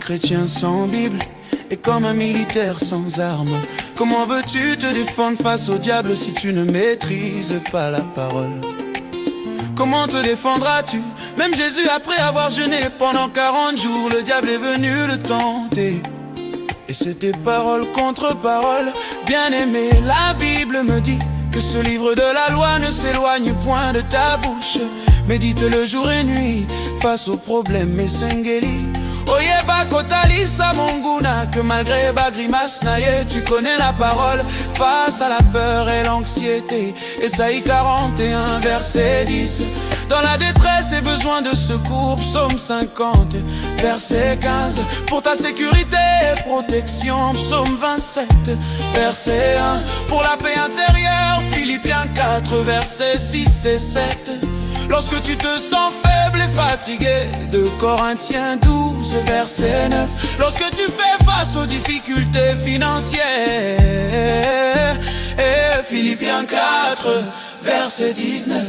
chrétien sans Bible est comme un militaire sans armes. Comment veux-tu te défendre face au diable si tu ne maîtrises pas la parole? Comment te défendras-tu? Même Jésus, après avoir jeûné pendant 40 jours, le diable est venu le tenter. Et c'était parole contre parole. Bien-aimé, la Bible me dit que ce livre de la loi ne s'éloigne point de ta bouche. Médite-le jour et nuit face aux problèmes esengeli. Oyeba kotalisa monguna, que malgré ba grimace naye, tu connais la parole face à la peur et l'anxiété. Ésaïe 41 verset 10. Dans la détresse et besoin de secours, psaume 50 verset 15. Pour ta sécurité et protection, psaume 27 verset 1. Pour la paix intérieure, Philippiens 4 verset 6 et 7. Lorsque tu te sens faible et fatigué, de Corinthiens 12 verset 9. Lorsque tu fais face aux difficultés financières, et Philippiens 4 verset 19.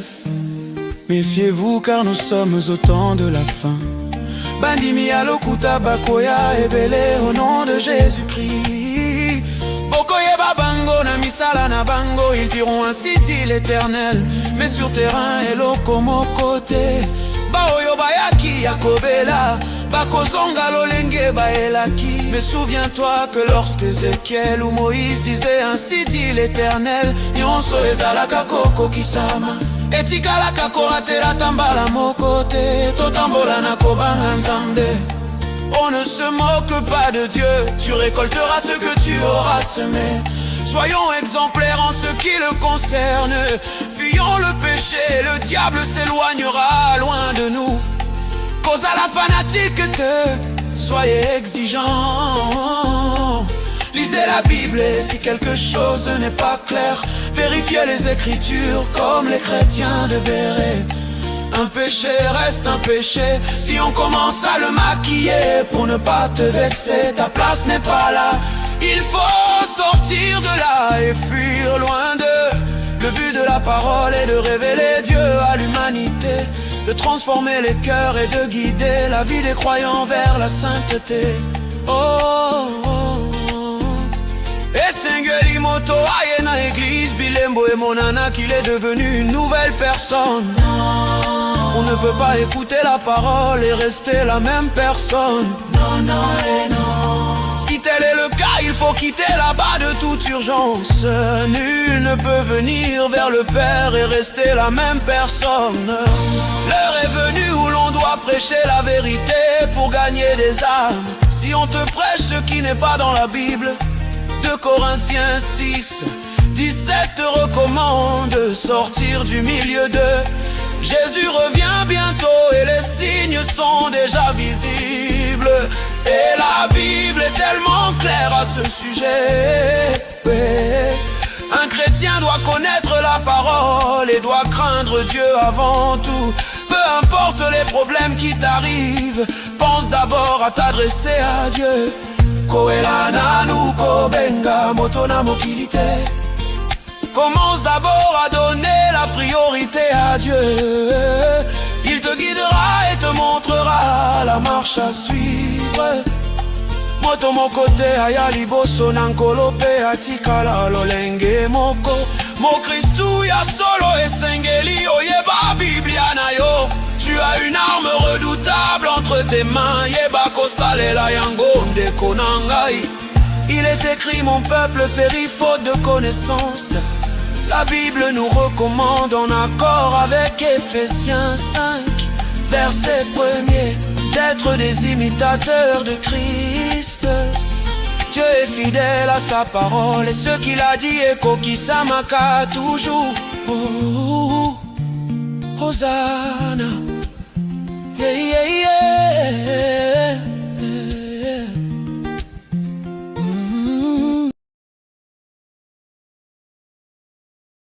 Méfiez-vous car nous sommes au temps de la fin. Bandimi alokuta bakoya ebele au nom de Jésus-Christ. Bokoye babango na misala na bango, ils diront ainsi dit l'Éternel. Mais sur terrain eloko côté baoyo bayaki yakobela bakozonga lolenge baelaki. Mais souviens-toi que lorsque Ézéchiel ou Moïse disaient ainsi dit l'Éternel, nyonso ezalaka koko kisama. Etikalaka koratela tambala mokote, totambola na kobanga nzambe. On ne se moque pas de Dieu, tu récolteras ce que tu auras semé. Soyons exemplaires en ce qui le concerne. Fuyons le péché, le diable s'éloignera loin de nous. Cause à la fanatique, soyez exigeants. Lisez la Bible et si quelque chose n'est pas clair, vérifiez les Écritures comme les chrétiens de Béret. Un péché reste un péché si on commence à le maquiller pour ne pas te vexer. Ta place n'est pas là, il faut sortir de là et fuir loin d'eux. Le but de la parole est de révéler Dieu à l'humanité, de transformer les cœurs et de guider la vie des croyants vers la sainteté. Oh, oh, oh. Et Sengeli Moto aye na église Bilembo et Monana qu'il est devenu une nouvelle personne. On ne peut pas écouter la parole et rester la même personne. Non, non et non. Si tel est le cas, il faut quitter là-bas de toute urgence. Nul ne peut venir vers le Père et rester la même personne. L'heure est venue où l'on doit prêcher la vérité pour gagner des âmes. Si on te prêche ce qui n'est pas dans la Bible, 2 Corinthiens 6 17 te recommande de sortir du milieu d'eux. Jésus revient bientôt et les signes sont déjà visibles. Et la Bible est tellement claire à ce sujet. Un chrétien doit connaître la parole et doit craindre Dieu avant tout. Peu importe les problèmes qui t'arrivent, pense d'abord à t'adresser à Dieu. Koelana nu kobenga motona mokilite. Commence d'abord à donner la priorité à Dieu. Il te guidera et te montrera la marche à suivre. Moto mokote aya liboso nankolope atikala lolenge moko. Mo Christou ya solo esengeli oyeba Biblia na yo. Tu as une arme redoutable entre tes mains. Yeba kosalela yango ndeko nangai. Il est écrit mon peuple périt faute de connaissance. La Bible nous recommande en accord avec Ephésiens 5 verset 1er d'être des imitateurs de Christ. Dieu est fidèle à sa parole et ce qu'il a dit est kokisamaka toujours. Oh, Hosanna, yeah, yeah, yeah.